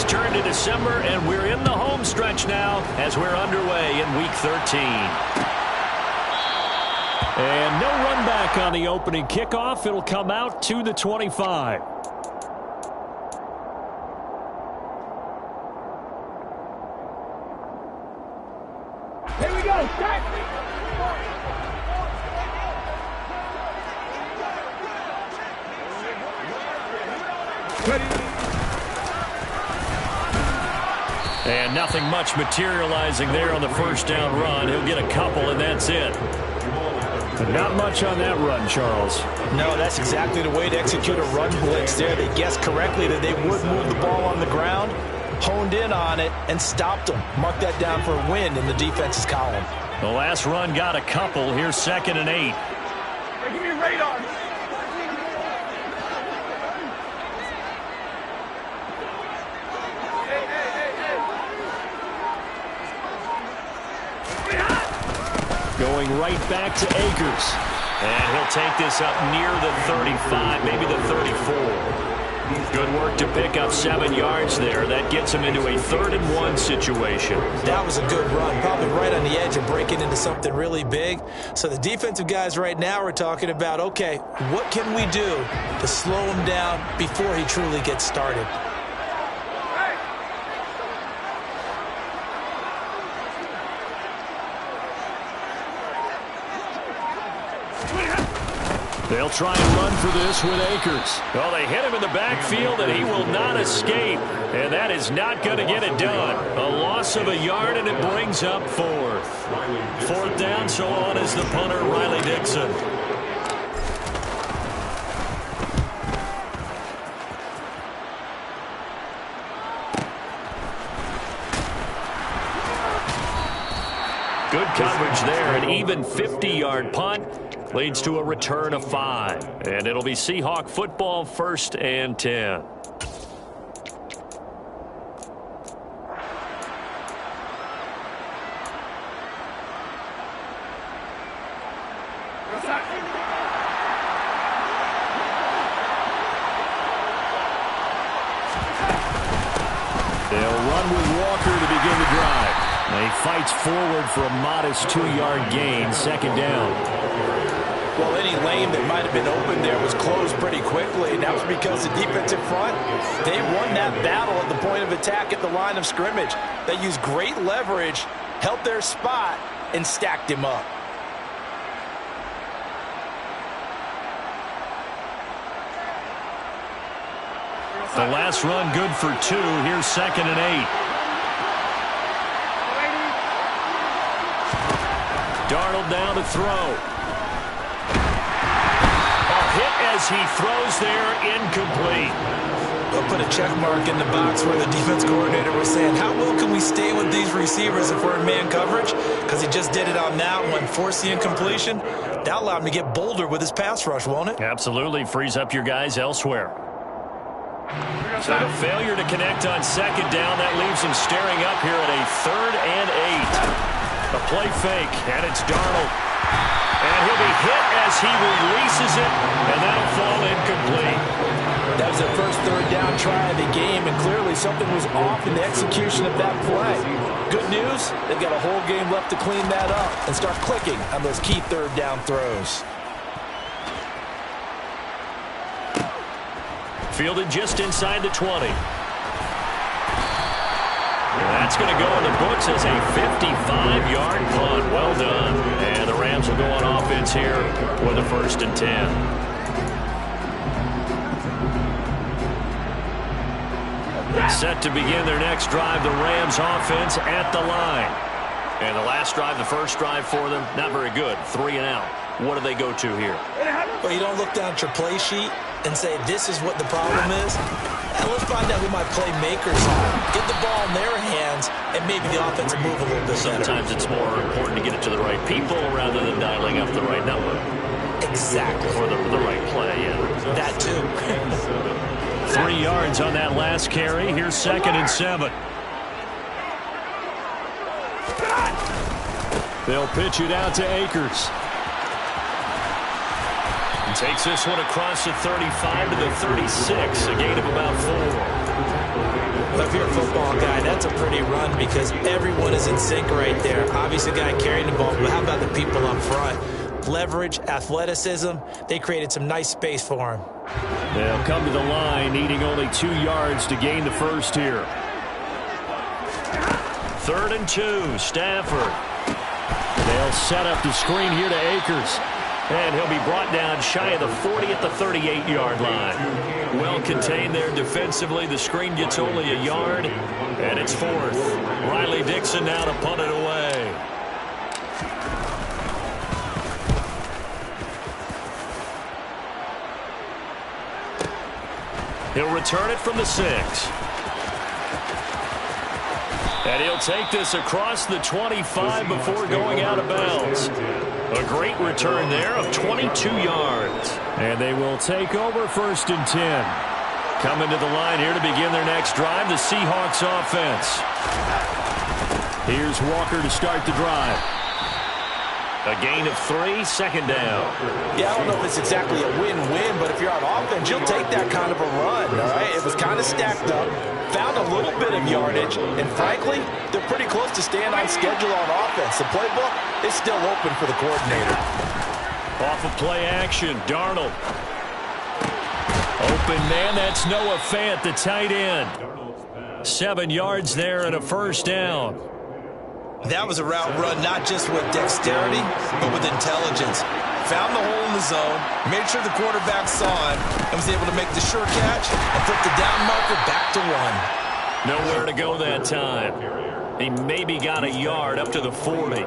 turn to December, and we're in the home stretch now as we're underway in Week 13. And no run back on the opening kickoff. It'll come out to the 25. Here we go. Start. And nothing much materializing there on the first down run. He'll get a couple, and that's it. But not much on that run, Charles. No, that's exactly the way to execute a run blitz there. They guessed correctly that they would move the ball on the ground, honed in on it, and stopped them. Mark that down for a win in the defense's column. The last run got a couple. Here's 2nd and 8. Hey, give me radar. Going right back to Akers. And he'll take this up near the 35, maybe the 34. Good work to pick up 7 yards there. That gets him into a 3rd and 1 situation. That was a good run, probably right on the edge of breaking into something really big. So the defensive guys right now are talking about, okay, what can we do to slow him down before he truly gets started? They'll try and run for this with Akers. Well, they hit him in the backfield, and he will not escape. And that is not going to get it done. A loss of a yard, and it brings up 4th. 4th down, so on is the punter, Riley Dixon. Good coverage there, an even 50-yard punt. Leads to a return of 5. And it'll be Seahawk football, 1st and 10. They'll run with Walker to begin the drive. He fights forward for a modest 2-yard gain, 2nd down. Well, any lane that might have been open there was closed pretty quickly, and that was because the defensive front, they won that battle at the point of attack at the line of scrimmage. They used great leverage, held their spot, and stacked him up. The last run good for 2. Here's 2nd and 8. Darnold down to throw. As he throws there, incomplete. They'll put a check mark in the box where the defense coordinator was saying, how well can we stay with these receivers if we're in man coverage? Because he just did it on that one, forced the incompletion. That allowed him to get bolder with his pass rush, won't it? Absolutely. Frees up your guys elsewhere. So a failure to connect on 2nd down. That leaves him staring up here at a 3rd and 8. A play fake, and it's Darnold. And he'll be hit as he releases it, and that'll fall incomplete. That was their first 3rd down try of the game, and clearly something was off in the execution of that play. Good news, they've got a whole game left to clean that up and start clicking on those key 3rd down throws. Fielded just inside the 20. That's going to go in the books as a 55-yard punt. Well done. And the Rams will go on offense here with a 1st and 10. Set to begin their next drive, the Rams offense at the line. And the last drive, the first drive for them, not very good. 3 and out. What do they go to here? Well, you don't look down at your play sheet and say, this is what the problem is. And let's find out who my playmakers are. Get the ball in their hands, and maybe the offense will move a little bit better. Sometimes it's more important to get it to the right people rather than dialing up the right number. Exactly. Or the right play, yeah. That too. 3 yards on that last carry. Here's 2nd and 7. They'll pitch it out to Akers. And takes this one across the 35 to the 36. A gain of about 4. If you're a football guy, that's a pretty run because everyone is in sync right there. Obviously, the guy carrying the ball, but how about the people up front? Leverage, athleticism, they created some nice space for him. They'll come to the line, needing only 2 yards to gain the first here. 3rd and 2, Stafford. They'll set up the screen here to Akers. And he'll be brought down shy of the 40 at the 38-yard line. Well contained there defensively. The screen gets only a yard, and it's 4th. Riley Dixon now to punt it away. He'll return it from the 6. And he'll take this across the 25 before going out of bounds. A great return there of 22 yards. And they will take over 1st and 10. Coming to the line here to begin their next drive, the Seahawks offense. Here's Walker to start the drive. A gain of 3, 2nd down. Yeah, I don't know if it's exactly a win-win, but if you're on offense, you'll take that kind of a run, all right? It was kind of stacked up, found a little bit of yardage, and frankly, they're pretty close to staying on schedule on offense. The playbook is still open for the coordinator. Off of play action, Darnold. Open man, that's Noah Fant, the tight end. 7 yards there and a 1st down. That was a route run not just with dexterity, but with intelligence. Found the hole in the zone, made sure the quarterback saw it, and was able to make the sure catch and put the down marker back to 1. Nowhere to go that time. He maybe got a yard up to the 40.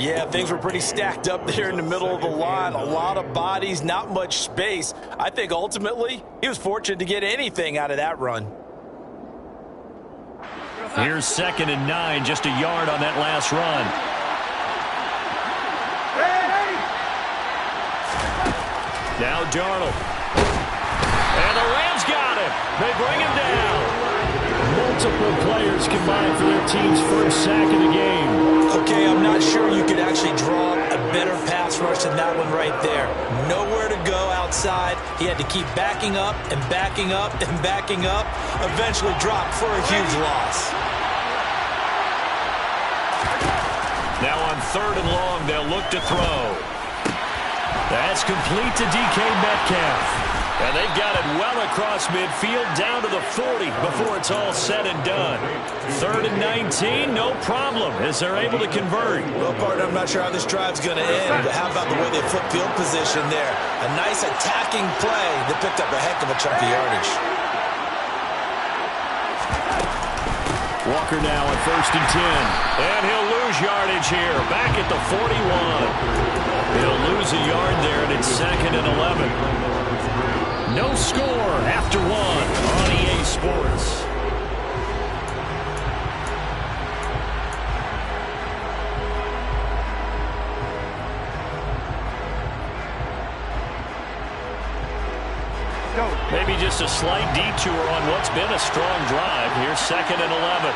Yeah, things were pretty stacked up there in the middle of the line. A lot of bodies, not much space. I think ultimately he was fortunate to get anything out of that run. Here's 2nd and 9, just a yard on that last run. Now Darnold. And the Rams got him. They bring him down. Multiple players combined for their team's first sack of the game. Okay, I'm not sure you could actually draw a better pass rush than that one right there. Nowhere to go outside. He had to keep backing up and backing up and backing up. Eventually dropped for a huge loss. Now on 3rd and long, they'll look to throw. That's complete to DK Metcalf. And they've got it well across midfield down to the 40 before it's all said and done. 3rd and 19, no problem as they're able to convert. Well, partner, I'm not sure how this drive's going to end, but how about the way they flip field position there? A nice attacking play that picked up a heck of a chunk of yardage. Walker now at 1st and 10. And he'll lose yardage here. Back at the 41. He'll lose a yard there, and it's 2nd and 11. No score after 1 on EA Sports. Maybe just a slight detour on what's been a strong drive. Here's 2nd and 11.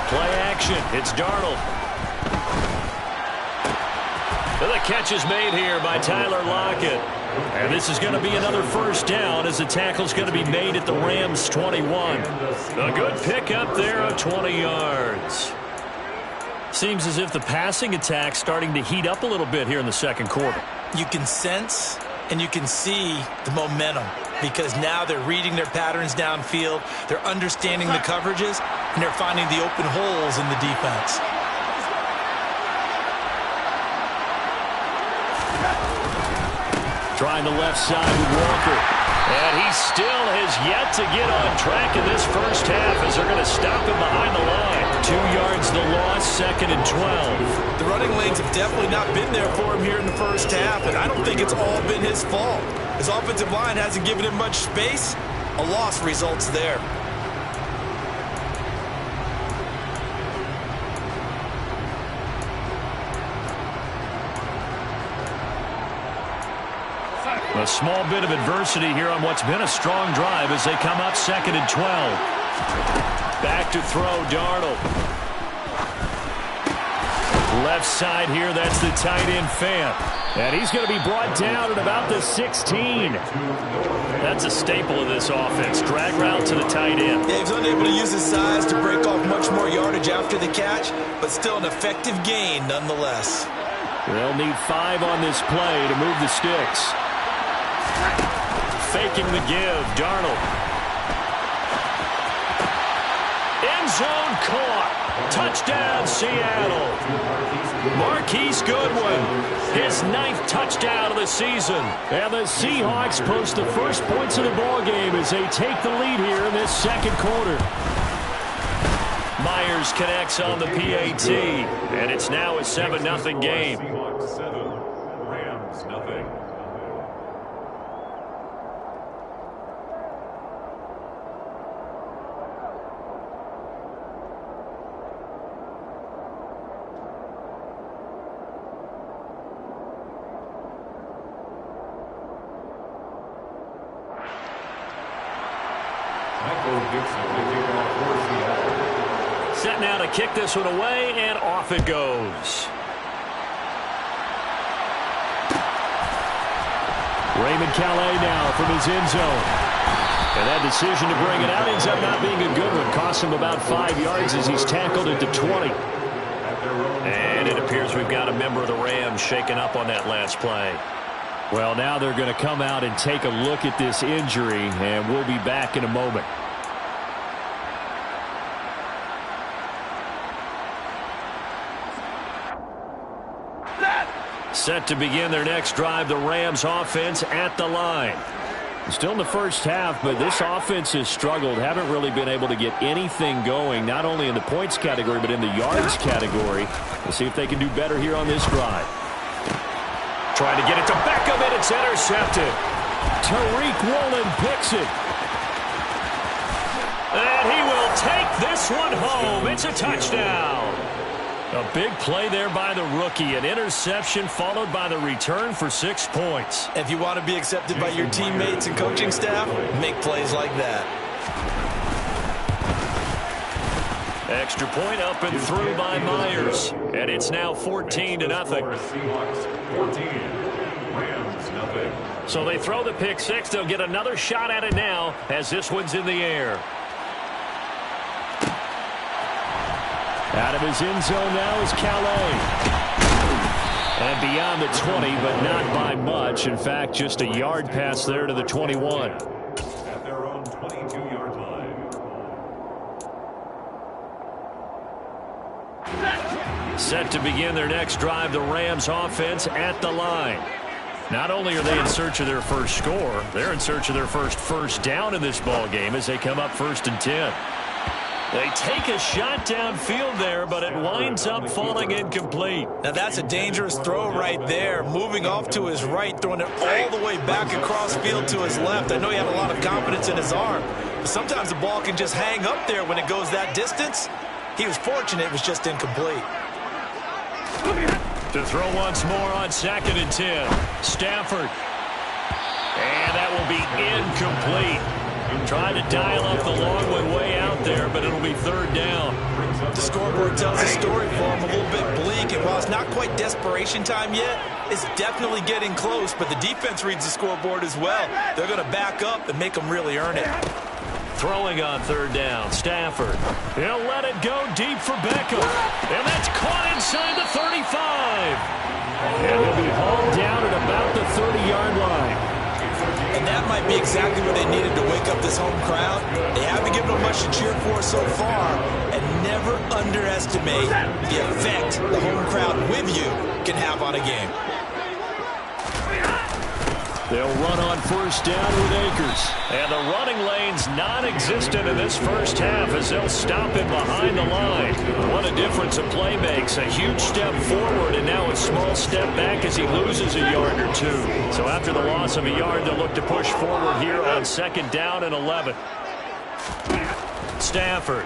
Play action. It's Darnold. And the catch is made here by Tyler Lockett. And this is going to be another 1st down as the tackle's going to be made at the Rams' 21. A good pickup there of 20 yards. Seems as if the passing attack's starting to heat up a little bit here in the 2nd quarter. You can sense and you can see the momentum because now they're reading their patterns downfield, they're understanding the coverages, and they're finding the open holes in the defense. Trying the left side with Walker. And he still has yet to get on track in this first half as they're going to stop him behind the line. 2 yards the loss, 2nd and 12. The running lanes have definitely not been there for him here in the first half, and I don't think it's all been his fault. His offensive line hasn't given him much space. A loss results there. A small bit of adversity here on what's been a strong drive as they come up 2nd and 12. Back to throw, Darnold. Left side here, that's the tight end Fant. And he's going to be brought down at about the 16. That's a staple of this offense. Drag route to the tight end. Yeah, he's unable to use his size to break off much more yardage after the catch, but still an effective gain nonetheless. They'll need 5 on this play to move the sticks. Faking the give, Darnold. End zone caught. Touchdown, Seattle. Marquise Goodwin, his 9th touchdown of the season. And the Seahawks post the first points of the ballgame as they take the lead here in this second quarter. Myers connects on the PAT, and it's now a 7-0 game. Seahawks 7, Rams nothing. Set now to kick this one away, and off it goes. Raymond Calais now from his end zone. And that decision to bring it out ends up not being a good one. Costs him about 5 yards as he's tackled at the 20. And it appears we've got a member of the Rams shaken up on that last play. Well, now they're going to come out and take a look at this injury, and we'll be back in a moment. Set to begin their next drive, the Rams offense at the line. Still in the first half, but this offense has struggled. Haven't really been able to get anything going, not only in the points category, but in the yards category. We'll see if they can do better here on this drive. Trying to get it to Beckham, and it's intercepted. Tariq Woolen picks it. And he will take this one home. It's a touchdown. A big play there by the rookie. An interception followed by the return for 6 points. If you want to be accepted by your teammates and coaching staff, make plays like that. Extra point up and through by Myers. And it's now 14-0. Seahawks 14, Rams nothing. So they throw the pick six. They'll get another shot at it now as this one's in the air. Out of his end zone now is Calais. And beyond the 20, but not by much. In fact, just a yard pass there to the 21. At their own 22-yard line. Set to begin their next drive, the Rams offense at the line. Not only are they in search of their first score, they're in search of their first down in this ball game as they come up 1st and 10. They take a shot downfield there, but it winds up falling incomplete. Now that's a dangerous throw right there. Moving off to his right, throwing it all the way back across field to his left. I know he had a lot of confidence in his arm, but sometimes the ball can just hang up there when it goes that distance. He was fortunate it was just incomplete. To throw once more on 2nd and 10. Stafford. And that will be incomplete. Trying to dial up the long one way out there, but it'll be 3rd down. The scoreboard tells a story for him, a little bit bleak, and while it's not quite desperation time yet, it's definitely getting close, but the defense reads the scoreboard as well. They're going to back up and make them really earn it. Throwing on 3rd down, Stafford. He'll let it go deep for Beckham. And that's caught inside the 35. And he'll be hauled down at about the 30-yard line. And that might be exactly what they needed to wake up this home crowd. They haven't given them much to cheer for so far, and never underestimate the effect the home crowd with you can have on a game. They'll run on 1st down with Akers. And the running lane's non-existent in this first half as they'll stop him behind the line. What a difference a play makes. A huge step forward and now a small step back as he loses a yard or 2. So after the loss of a yard, they'll look to push forward here on 2nd down and 11. Stafford.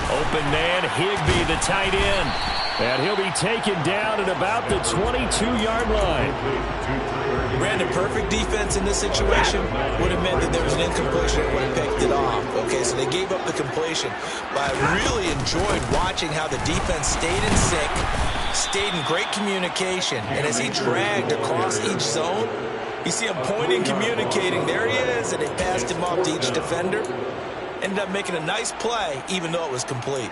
Open man, Higbee, the tight end. And he'll be taken down at about the 22-yard line. Brandon, perfect defense in this situation would have meant that there was an incompletion and would have picked it off. Okay, so they gave up the completion. But I really enjoyed watching how the defense stayed in sync, stayed in great communication, and as he dragged across each zone, you see him pointing, communicating. There he is, and they passed him off to each defender. Ended up making a nice play, even though it was complete.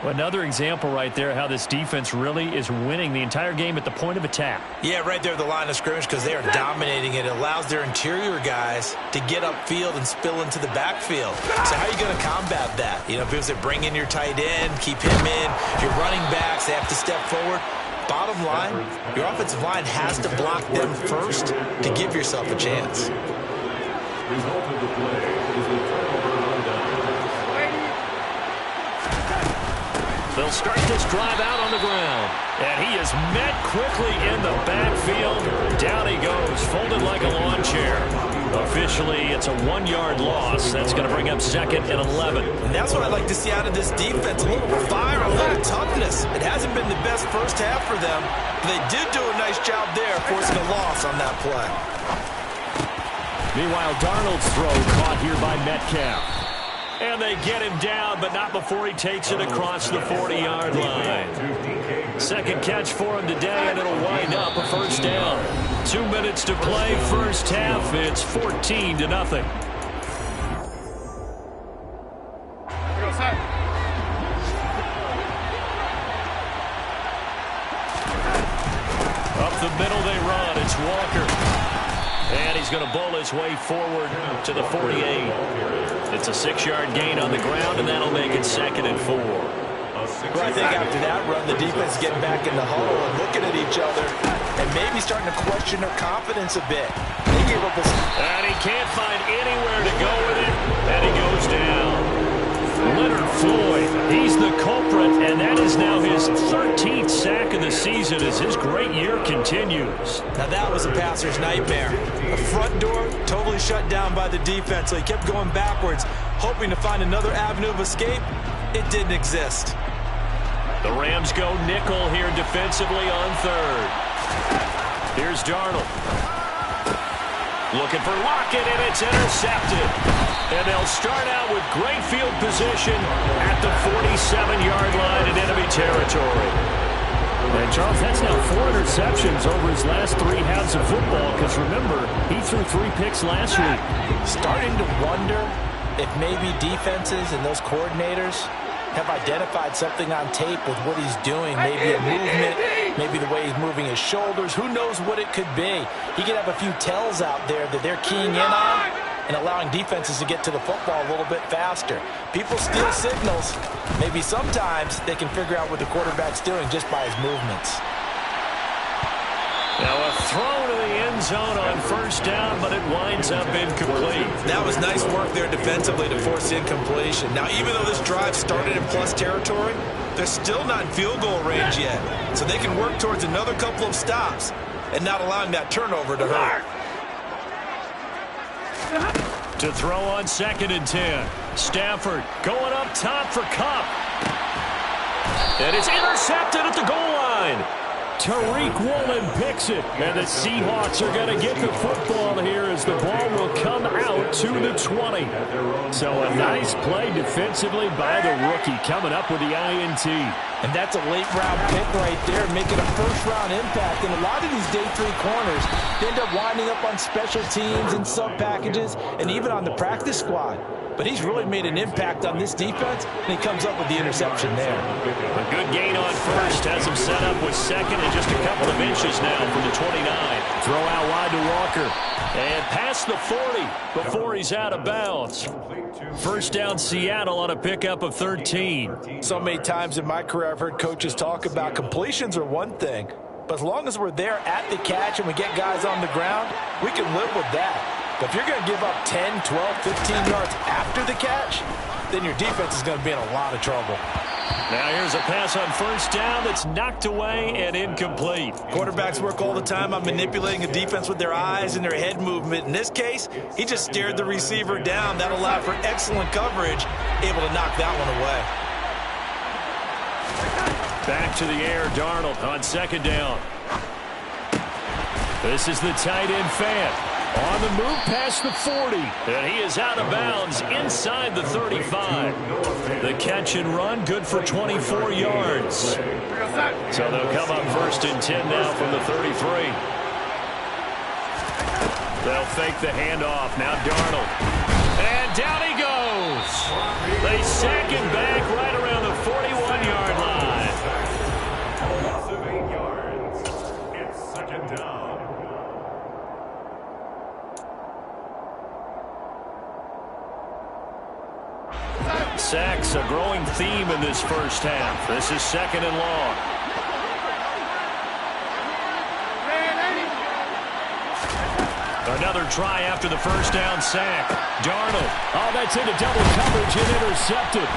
Well, another example right there how this defense really is winning the entire game at the point of attack. Yeah, right there at the line of scrimmage because they are dominating it. It allows their interior guys to get upfield and spill into the backfield. So how are you going to combat that? You know, because they bring in your tight end, keep him in. Your running backs, they have to step forward. Bottom line, your offensive line has to block them first to give yourself a chance. Result of the play is a turnover on down. They'll start this drive out on the ground. And he is met quickly in the backfield. Down he goes, folded like a lawn chair. Officially, it's a 1-yard loss. That's going to bring up 2nd and 11. And that's what I like to see out of this defense. A little fire, a little toughness. It hasn't been the best first half for them, but they did do a nice job there, forcing a loss on that play. Meanwhile, Darnold's throw caught here by Metcalf. And they get him down, but not before he takes it across the 40-yard line. Second catch for him today, and it'll wind up a first down. 2 minutes to play, first half. It's 14-0. Up the middle they run. It's Walker. And he's going to bowl his way forward to the 48. It's a 6-yard gain on the ground, and that'll make it 2nd and 4. Well, I think after that run, the defense getting back in the huddle and looking at each other and maybe starting to question their confidence a bit. They gave up and he can't find anywhere to go with it, and he goes down. Leonard Floyd, he's the culprit, and that is now his 13th sack of the season as his great year continues. Now that was a passer's nightmare. The front door totally shut down by the defense, so he kept going backwards, hoping to find another avenue of escape. It didn't exist. The Rams go nickel here defensively on 3rd. Here's Darnold. Looking for Lockett, and it's intercepted. And they'll start out with great field position at the 47-yard line in enemy territory. And, Charles, that's now 4 interceptions over his last 3 halves of football because, remember, he threw 3 picks last week. Starting to wonder if maybe defenses and those coordinators have identified something on tape with what he's doing. Maybe a movement, maybe the way he's moving his shoulders. Who knows what it could be? He could have a few tells out there that they're keying in on and allowing defenses to get to the football a little bit faster. People steal signals. Maybe sometimes they can figure out what the quarterback's doing just by his movements. Now a throw to the end zone on first down, but it winds up incomplete. That was nice work there defensively to force incompletion. Now, even though this drive started in plus territory, they're still not in field goal range yet. So they can work towards another couple of stops and not allowing that turnover to hurt. To throw on 2nd and 10. Stafford going up top for Kupp. And it's intercepted at the goal line. Tariq Woolen picks it, and the Seahawks are going to get the football here as the ball will come out to the 20. So a nice play defensively by the rookie coming up with the INT. And that's a late-round pick right there, making a first-round impact. And a lot of these day 3 corners, they end up winding up on special teams and sub-packages and even on the practice squad. But he's really made an impact on this defense, and he comes up with the interception there. A good gain on first has him set up with 2nd and just a couple of inches now from the 29. Throw out wide to Walker. And past the 40 before he's out of bounds. First down Seattle on a pickup of 13. So many times in my career I've heard coaches talk about completions are one thing, but as long as we're there at the catch and we get guys on the ground, we can live with that. But if you're going to give up 10, 12, 15 yards after the catch, then your defense is going to be in a lot of trouble. Now here's a pass on first down that's knocked away and incomplete. Quarterbacks work all the time on manipulating a defense with their eyes and their head movement. In this case, he just stared the receiver down. That allowed for excellent coverage, able to knock that one away. Back to the air, Darnold on 2nd down. This is the tight end Fant. On the move past the 40. And he is out of bounds inside the 35. The catch and run good for 24 yards. So they'll come up 1st and 10 now from the 33. They'll fake the handoff. Now Darnold. And down he goes. They sack him back right around the 41-yard line. Loss of 8 yards. It's 2nd down. Sacks, a growing theme in this first half. This is 2nd and long. Another try after the first down sack. Darnold. Oh, that's into double coverage and intercepted.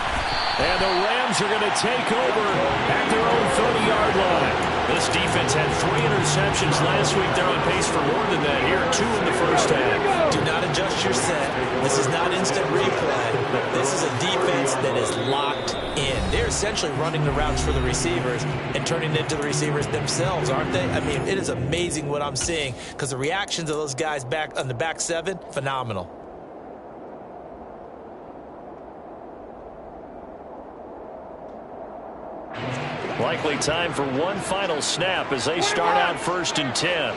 And the Rams are going to take over at their own 30-yard line. This defense had 3 interceptions last week. They're on pace for more than that here. 2 in the first half. Do not adjust your set. This is not instant replay. This is a defense that is locked in. They're essentially running the routes for the receivers and turning it into the receivers themselves, aren't they? I mean, it is amazing what I'm seeing because the reactions of those guys back on the back 7, phenomenal. Likely time for one final snap as they start out 1st and 10.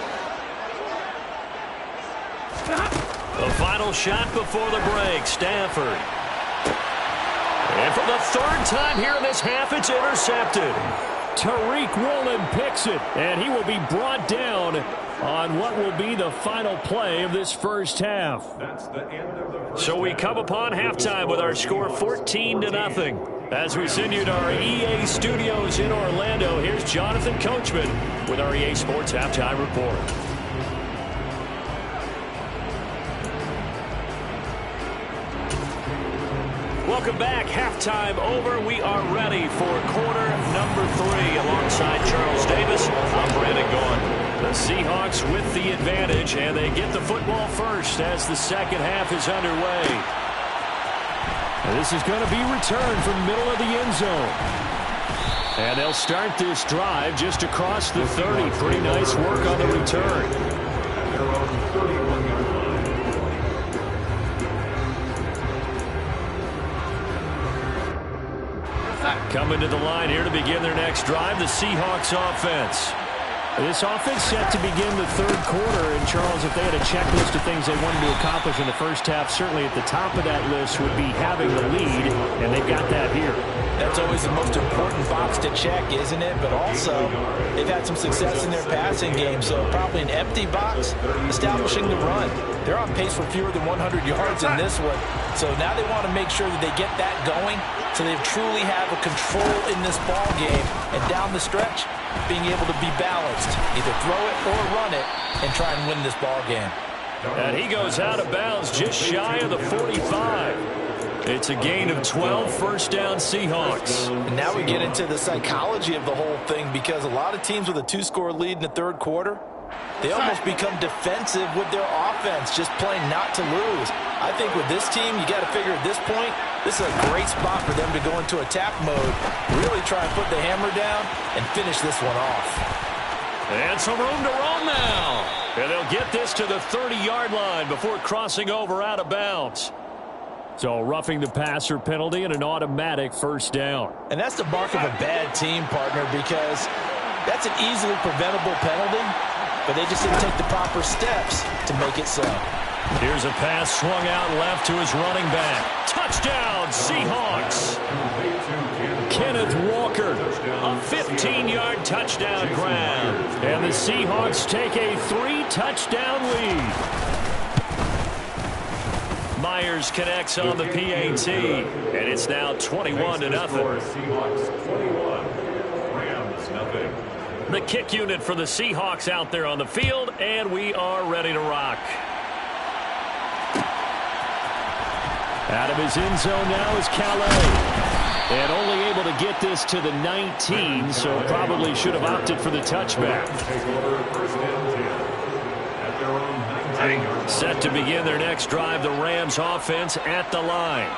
The final shot before the break. Stafford. And for the 3rd time here in this half, it's intercepted. Tariq Woolen picks it, and he will be brought down on what will be the final play of this first half. That's the end of the first So we come upon halftime with our score 14-0. As we send you to our EA studios in Orlando, here's Jonathan Coachman with our EA Sports Halftime Report. Welcome back. Halftime over. We are ready for quarter number 3. Alongside Charles Davis, I'm Brandon Gaughan. The Seahawks with the advantage, and they get the football first as the second half is underway. This is going to be returned from middle of the end zone. And they'll start this drive just across the 30. Pretty nice work on the return. They're on 31-yard line. Coming to the line here to begin their next drive, the Seahawks offense. This offense set to begin the 3rd quarter. And, Charles, if they had a checklist of things they wanted to accomplish in the first half, certainly at the top of that list would be having the lead, and they've got that here. That's always the most important box to check, isn't it? But also, they've had some success in their passing game, so probably an empty box, establishing the run. They're on pace for fewer than 100 yards in this one, so now they want to make sure that they get that going so they truly have a control in this ball game, and down the stretch, being able to be balanced, either throw it or run it, and try and win this ball game. And he goes out of bounds just shy of the 45. It's a gain of 12, first down Seahawks. And now we get into the psychology of the whole thing, because a lot of teams with a 2-score lead in the 3rd quarter, they almost become defensive with their offense, just playing not to lose. I think with this team, you got to figure at this point, this is a great spot for them to go into attack mode, really try and put the hammer down and finish this one off. And some room to roam now. And they'll get this to the 30-yard line before crossing over out of bounds. So roughing the passer penalty and an automatic first down. And that's the mark of a bad team, partner, because that's an easily preventable penalty, but they just didn't take the proper steps to make it so. Here's a pass swung out left to his running back. Touchdown, Seahawks. Kenneth Walker, a 15-yard touchdown grab. And the Seahawks take a 3-touchdown lead. Myers connects on the PAT, and it's now 21-0. Seahawks 21, Rams nothing. The kick unit for the Seahawks out there on the field, and we are ready to rock. Out of his end zone now is Calais. And only able to get this to the 19, so probably should have opted for the touchback. Set to begin their next drive, the Rams offense at the line.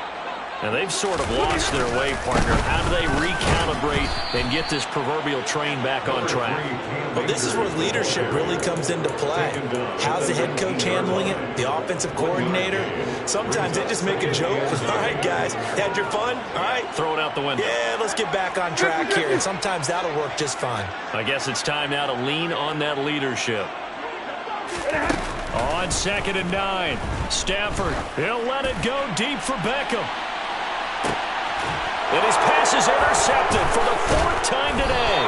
And they've sort of lost their way, partner. How do they recalibrate and get this proverbial train back on track? Well, this is where leadership really comes into play. How's the head coach handling it? The offensive coordinator? Sometimes they just make a joke. All right, guys, had your fun? All right. Throw it out the window. Yeah, let's get back on track here. And sometimes that'll work just fine. I guess it's time now to lean on that leadership. On 2nd and 9. Stafford, he'll let it go deep for Beckham. And his pass is intercepted for the 4th time today.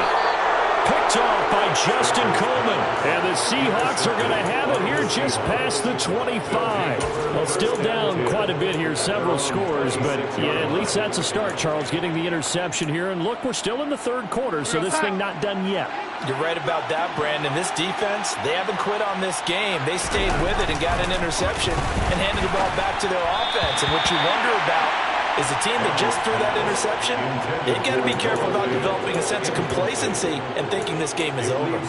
Picked off by Justin Coleman. And the Seahawks are going to have it here just past the 25. Well, still down quite a bit here, several scores. But, yeah, at least that's a start, Charles, getting the interception here. And, look, we're still in the 3rd quarter, so this thing not done yet. You're right about that, Brandon. This defense, they haven't quit on this game. They stayed with it and got an interception and handed the ball back to their offense. And what you wonder about is a team that just threw that interception, they've got to be careful about developing a sense of complacency and thinking this game is over.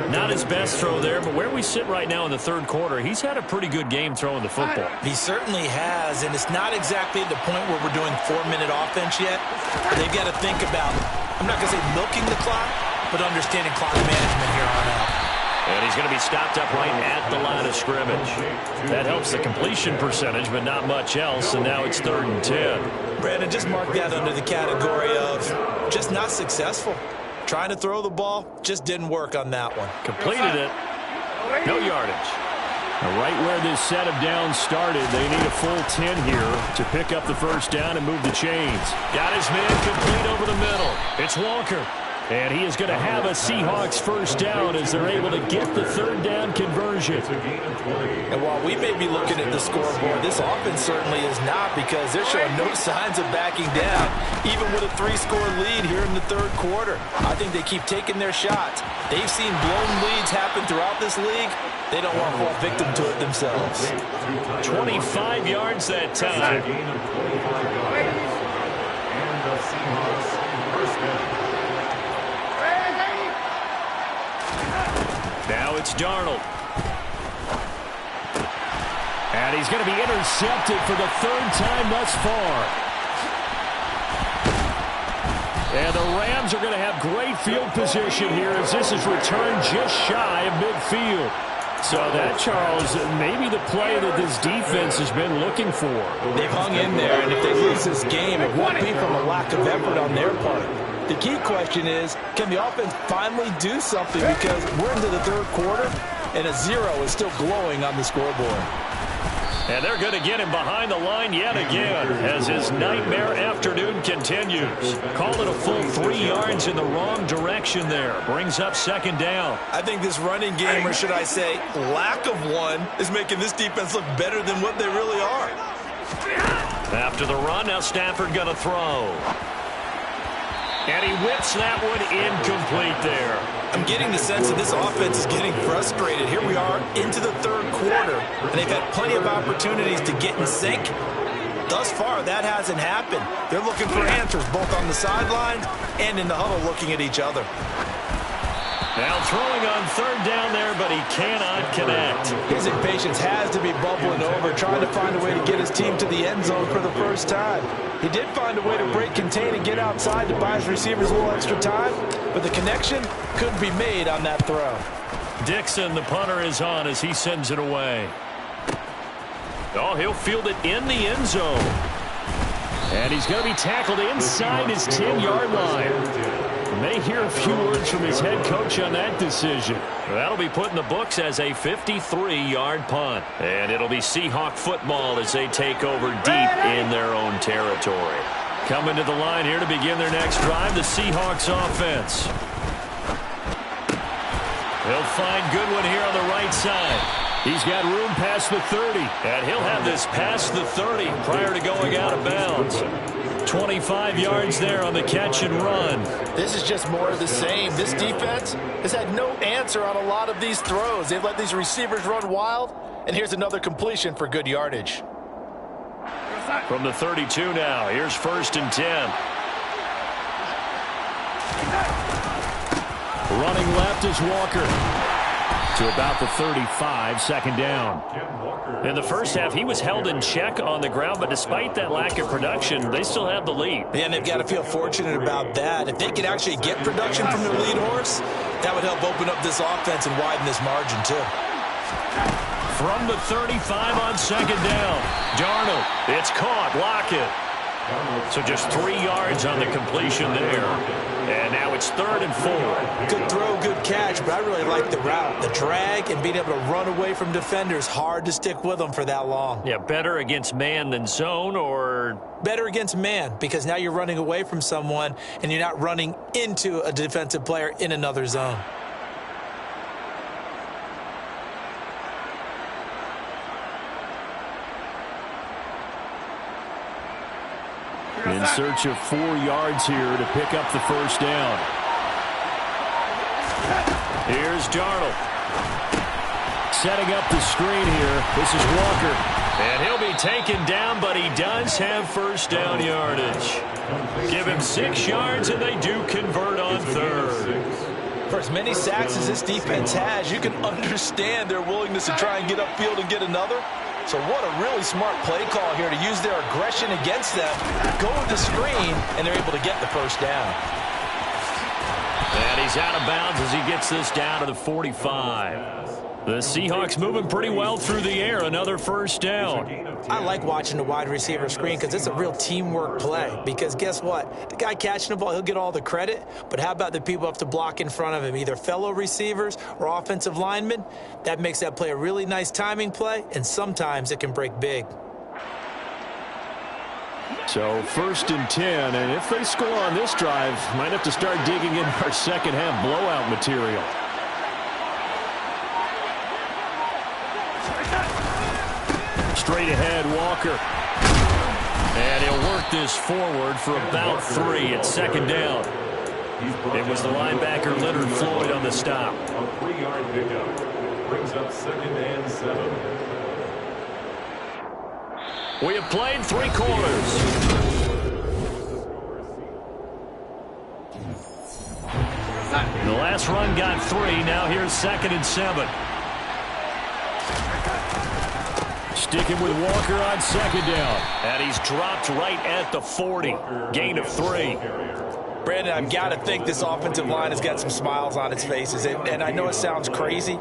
Not his best throw there, but where we sit right now in the 3rd quarter, he's had a pretty good game throwing the football. He certainly has, and it's not exactly at the point where we're doing 4-minute offense yet. They've got to think about, I'm not going to say milking the clock, but understanding clock management here on out. And he's going to be stopped up right at the line of scrimmage. That helps the completion percentage, but not much else, and now it's 3rd and 10. Brandon, just mark that under the category of just not successful. Trying to throw the ball, just didn't work on that one. Completed it. No yardage. Right where this set of downs started, they need a full 10 here to pick up the 1st down and move the chains. Got his man complete over the middle. It's Walker. And he is going to have a Seahawks 1st down as they're able to get the 3rd down conversion. And while we may be looking at the scoreboard, this offense certainly is not, because they're showing no signs of backing down, even with a 3-score lead here in the 3rd quarter. I think they keep taking their shots. They've seen blown leads happen throughout this league. They don't want to fall victim to it themselves. 25 yards that time. Now it's Darnold. And he's going to be intercepted for the 3rd time thus far. And the Rams are going to have great field position here as this is returned just shy of midfield. So that, Charles, maybe the play that this defense has been looking for. They've hung in there, and if they lose this game, it won't be from a lack of effort on their part. The key question is, can the offense finally do something? Because we're into the 3rd quarter, and a 0 is still glowing on the scoreboard. And they're going to get him behind the line yet again as his nightmare afternoon continues. Call it a full 3 yards in the wrong direction there. Brings up 2nd down. I think this running game, or should I say lack of one, is making this defense look better than what they really are. After the run, now Stafford going to throw. And he whips that one incomplete there. I'm getting the sense that this offense is getting frustrated. Here we are into the 3rd quarter, and they've had plenty of opportunities to get in sync. Thus far, that hasn't happened. They're looking for answers both on the sidelines and in the huddle looking at each other. Now throwing on 3rd down there, but he cannot connect. His impatience has to be bubbling over, trying to find a way to get his team to the end zone for the 1st time. He did find a way to break contain and get outside to buy his receivers a little extra time, but the connection couldn't be made on that throw. Dixon, the punter, is on as he sends it away. Oh, he'll field it in the end zone. And he's going to be tackled inside his 10-yard line. May hear a few words from his head coach on that decision. That'll be put in the books as a 53-yard punt. And it'll be Seahawk football as they take over deep in their own territory. Coming to the line here to begin their next drive, the Seahawks offense. He'll find Goodwin here on the right side. He's got room past the 30, and he'll have this past the 30 prior to going out of bounds. 25 yards there on the catch and run. This is just more of the same. This defense has had no answer on a lot of these throws. They've let these receivers run wild, and here's another completion for good yardage. From the 32 now, here's 1st and 10. Running left is Walker. To about the 35, second down. In the first half, he was held in check on the ground, but despite that lack of production, they still have the lead. Yeah, and they've got to feel fortunate about that. If they could actually get production from their lead horse, that would help open up this offense and widen this margin, too. From the 35 on second down, Darnold. It's caught. Lockett. So just 3 yards on the completion there. And now it's 3rd and 4. Good throw, good catch, but I really like the route. The drag and being able to run away from defenders, hard to stick with them for that long. Yeah, better against man than zone, or? Better against man, because now you're running away from someone and you're not running into a defensive player in another zone. In search of 4 yards here to pick up the first down. Here's Darnold. Setting up the screen here. This is Walker. And he'll be taken down, but he does have first down yardage. Give him 6 yards, and they do convert on 3rd. For as many sacks as this defense has, you can understand their willingness to try and get upfield and get another. So what a really smart play call here to use their aggression against them, go with the screen, and they're able to get the first down. And he's out of bounds as he gets this down to the 45. The Seahawks moving pretty well through the air. Another first down. I like watching the wide receiver screen because it's a real teamwork play. Because guess what? The guy catching the ball, he'll get all the credit. But how about the people who have to block in front of him, either fellow receivers or offensive linemen? That makes that play a really nice timing play, and sometimes it can break big. So 1st and 10, and if they score on this drive, might have to start digging in our second half blowout material. Straight ahead, Walker. And he'll work this forward for about 3 at second down. It was the linebacker Leonard Floyd on the stop. A 3-yard pickup brings up 2nd and 7. We have played 3 quarters. The last run got 3. Now here's 2nd and 7. Sticking with Walker on second down. And he's dropped right at the 40. Gain of 3. Brandon, I've got to think this offensive line has got some smiles on its faces. And I know it sounds crazy,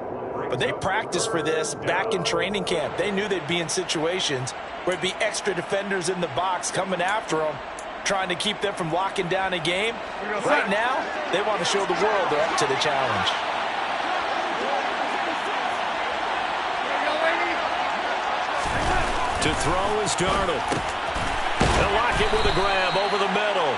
but they practiced for this back in training camp. They knew they'd be in situations where it'd be extra defenders in the box coming after them, trying to keep them from locking down a game. Right now, they want to show the world they're up to the challenge. To throw is Darnold. They'll lock it with a grab over the middle.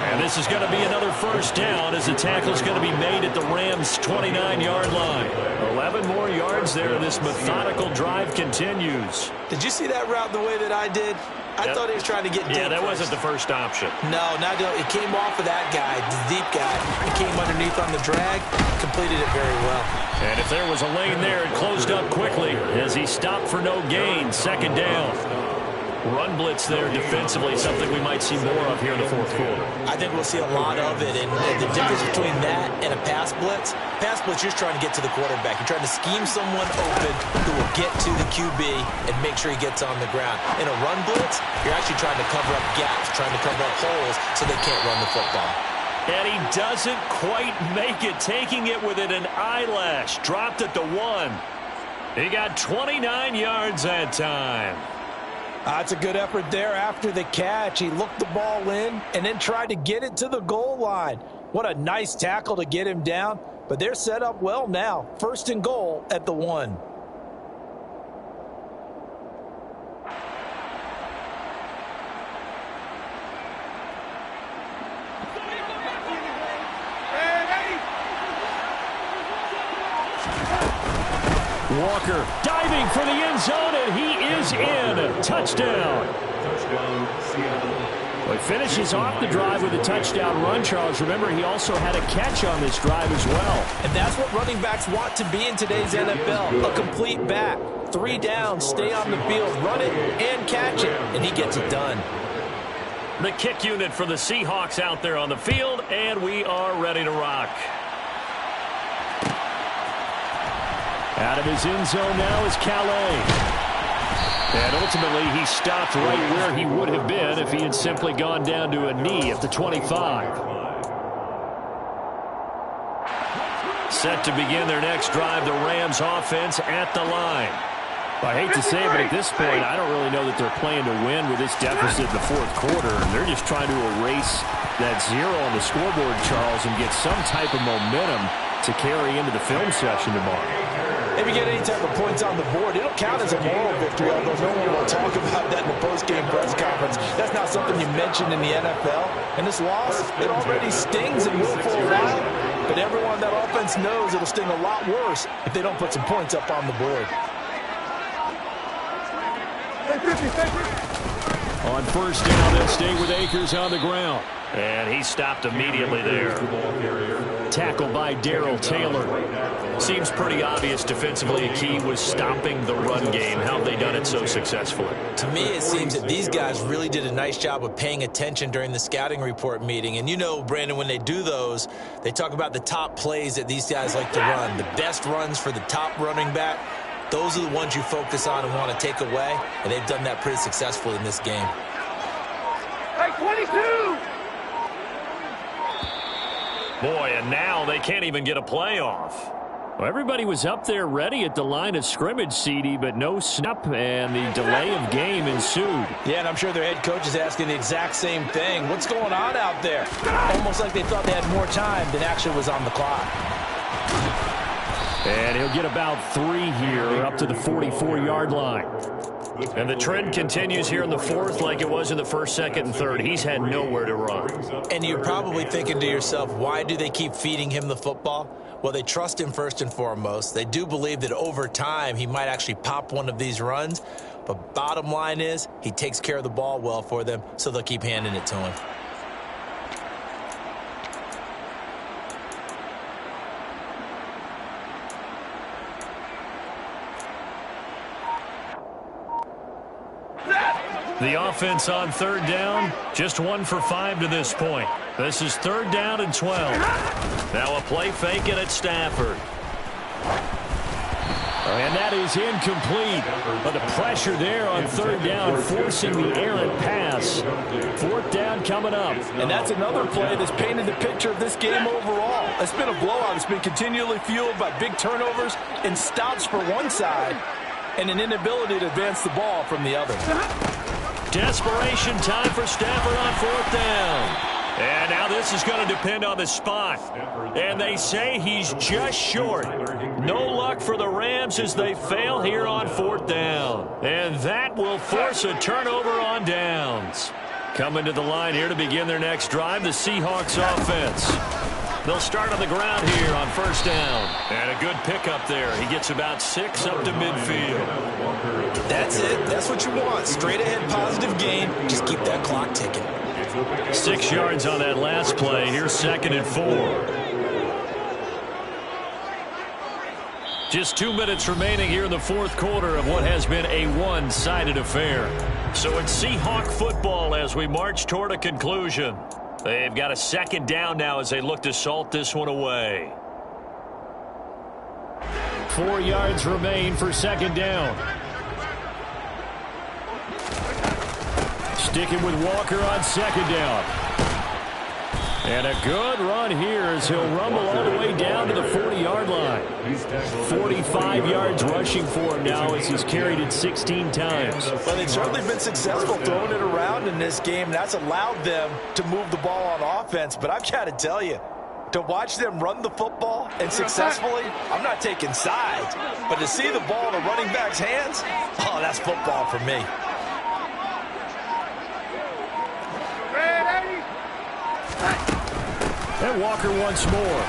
And this is going to be another first down as the tackle's going to be made at the Rams' 29-yard line. 11 more yards there. This methodical drive continues. Did you see that route the way that I did? I thought he was trying to get deep. Yeah, that wasn't the first option. No, it came off of that guy, the deep guy. He came underneath on the drag, completed it very well. And if there was a lane there, it closed up quickly as he stopped for no gain. Second down. Run blitz there defensively, something we might see more of here in the 4th quarter. I think we'll see a lot of it, and the difference between that and a pass blitz, you're just trying to get to the quarterback. You're trying to scheme someone open who will get to the QB and make sure he gets on the ground. In a run blitz, you're actually trying to cover up gaps, trying to cover up holes so they can't run the football. And he doesn't quite make it, taking it within an eyelash. Dropped at the 1. He got 29 yards that time. That's a good effort there after the catch. He looked the ball in and then tried to get it to the goal line. What a nice tackle to get him down. But they're set up well now. 1st and goal at the 1. Walker diving for the end zone, and he is in. Touchdown. Touchdown, Seattle. Well, he finishes off the drive with a touchdown run, Charles. Remember, he also had a catch on this drive as well. And that's what running backs want to be in today's NFL, a complete back. 3 downs, stay on the field, run it, and catch it, and he gets it done. The kick unit for the Seahawks out there on the field, and we are ready to rock. Out of his end zone now is Calais. And ultimately, he stopped right where he would have been if he had simply gone down to a knee at the 25. Set to begin their next drive, the Rams offense at the line. I hate to say it, but at this point, I don't really know that they're playing to win with this deficit in the fourth quarter. They're just trying to erase that zero on the scoreboard, Charles, and get some type of momentum to carry into the film session tomorrow. If you get any type of points on the board, it'll count as a moral victory, although no one will talk about that in the post-game press conference. That's not something you mentioned in the NFL. And this loss, it already stings and will for a while. But everyone on that offense knows it'll sting a lot worse if they don't put some points up on the board. On first down, they'll stay with Akers on the ground. And he stopped immediately there. Tackled by Darrell Taylor. Seems pretty obvious defensively a key was stopping the run game. How have they done it so successfully? To me, it seems that these guys really did a nice job of paying attention during the scouting report meeting. And you know, Brandon, when they do those, they talk about the top plays that these guys like to run. The best runs for the top running back. Those are the ones you focus on and want to take away. And they've done that pretty successfully in this game. Hey, 22! Boy, and now they can't even get a play off. Well, everybody was up there ready at the line of scrimmage, CD, but no snap, and the delay of game ensued. Yeah, and I'm sure their head coach is asking the exact same thing. What's going on out there? Almost like they thought they had more time than actually was on the clock. And he'll get about 3 here up to the 44-yard line. And the trend continues here in the fourth like it was in the first, second, and third. He's had nowhere to run. And you're probably thinking to yourself, why do they keep feeding him the football? Well, they trust him first and foremost. They do believe that over time he might actually pop one of these runs. But bottom line is he takes care of the ball well for them, so they'll keep handing it to him. The offense on third down, just 1 for 5 to this point. This is third down and 12. Now a play fake it at Stafford. And that is incomplete. But the pressure there on third down, forcing the errant pass. Fourth down coming up. And that's another play that's painted the picture of this game overall. It's been a blowout. It's been continually fueled by big turnovers and stops for one side and an inability to advance the ball from the other. Desperation time for Stafford on fourth down. And now this is going to depend on the spot. And they say he's just short. No luck for the Rams as they fail here on fourth down. And that will force a turnover on downs. Coming to the line here to begin their next drive, the Seahawks offense. They'll start on the ground here on first down. And a good pickup there. He gets about 6 up to midfield. That's it. That's what you want. Straight ahead positive gain. Just keep that clock ticking. 6 yards on that last play. Here's 2nd and 4. Just 2 minutes remaining here in the fourth quarter of what has been a one-sided affair. So it's Seahawk football as we march toward a conclusion. They've got a 2nd down now as they look to salt this one away. 4 yards remain for 2nd down. Sticking with Walker on 2nd down. And a good run here as he'll rumble all the way down to the 40-yard line. 45 yards rushing for him now as he's carried it 16 times. Well, they've certainly been successful throwing it around in this game. That's allowed them to move the ball on offense. But I've got to tell you, to watch them run the football and successfully, I'm not taking sides. But to see the ball in a running back's hands, oh, that's football for me. And Walker once more.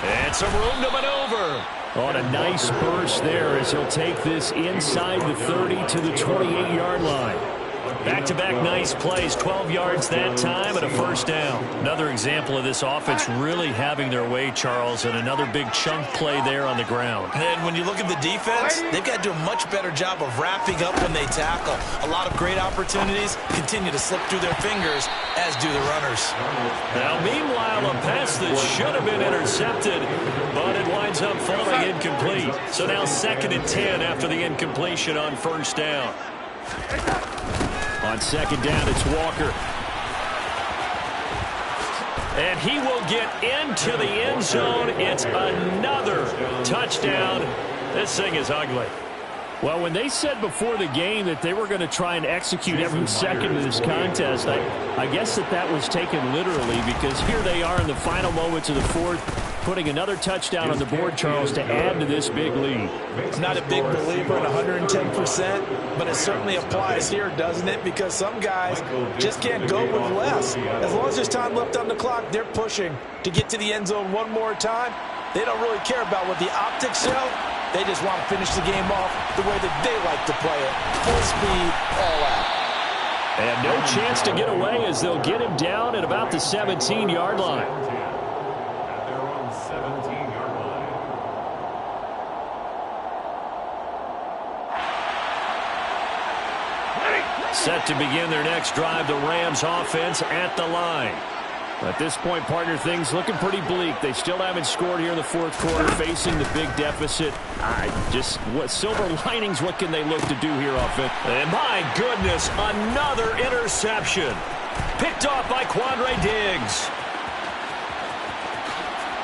And some room to maneuver. On a nice burst there as he'll take this inside the 30 to the 28-yard line. Back-to-back nice plays, 12 yards that time and a first down. Another example of this offense really having their way, Charles, and another big chunk play there on the ground. And when you look at the defense, they've got to do a much better job of wrapping up when they tackle. A lot of great opportunities continue to slip through their fingers, as do the runners. Now, meanwhile, a pass that should have been intercepted, but it winds up falling incomplete. So now 2nd and 10 after the incompletion on first down. On 2nd down, it's Walker. And he will get into the end zone. It's another touchdown. This thing is ugly. Well, when they said before the game that they were going to try and execute every second of this contest, I guess that was taken literally, because here they are in the final moments of the fourth, putting another touchdown on the board, Charles, to add to this big lead. I'm not a big believer in 110%, but it certainly applies here, doesn't it? Because some guys just can't go with less. As long as there's time left on the clock, they're pushing to get to the end zone one more time. They don't really care about what the optics show. They just want to finish the game off the way that they like to play it. Full speed, all out. And no chance to get away as they'll get him down at about the 17-yard line. At their own 17-yard line. Set to begin their next drive, the Rams offense at the line. At this point, partner, things looking pretty bleak. They still haven't scored here in the fourth quarter, facing the big deficit. What silver linings, what can they look to do here offensively? And my goodness, another interception. Picked off by Quandre Diggs.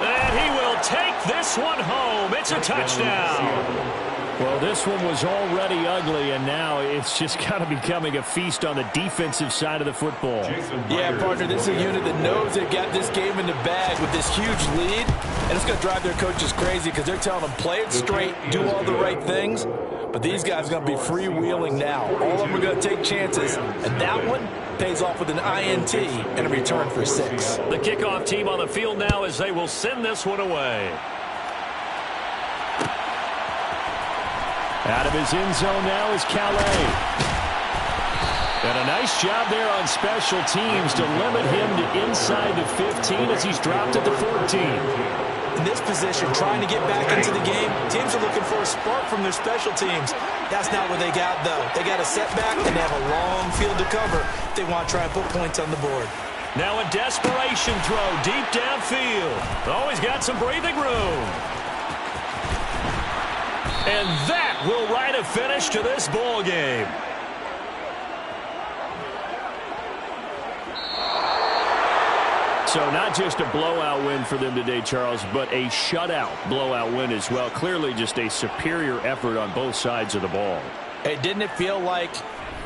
And he will take this one home. It's a touchdown. Well, this one was already ugly, and now it's just kind of becoming a feast on the defensive side of the football. Yeah, partner, this is a unit that knows they've got this game in the bag with this huge lead, and it's going to drive their coaches crazy because they're telling them play it straight, do all the right things, but these guys are going to be freewheeling now. All of them are going to take chances, and that one pays off with an INT and a return for 6. The kickoff team on the field now as they will send this one away. Out of his end zone now is Calais. And a nice job there on special teams to limit him to inside the 15 as he's dropped at the 14. In this position, trying to get back into the game, teams are looking for a spark from their special teams. That's not what they got, though. They got a setback, and they have a long field to cover if they want to try and put points on the board. Now a desperation throw deep downfield. Always got some breathing room. And that will write a finish to this ball game. So not just a blowout win for them today, Charles, but a shutout blowout win as well. Clearly just a superior effort on both sides of the ball. Hey, didn't it feel like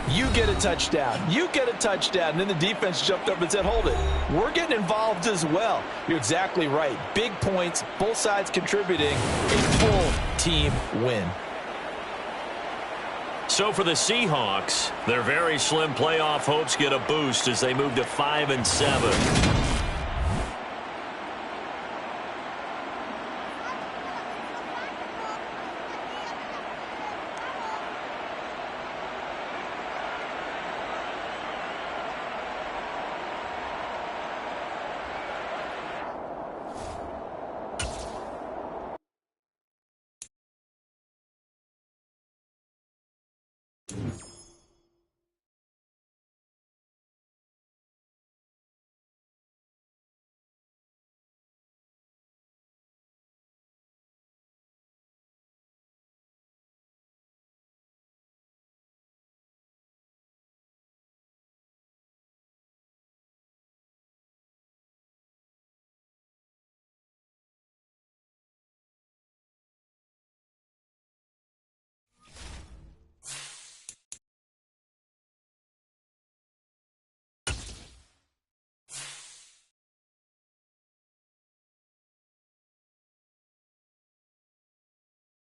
you get a touchdown, you get a touchdown, and then the defense jumped up and said, hold it, we're getting involved as well. You're exactly right. Big points, both sides contributing, a full team win. So for the Seahawks, their very slim playoff hopes get a boost as they move to 5-7.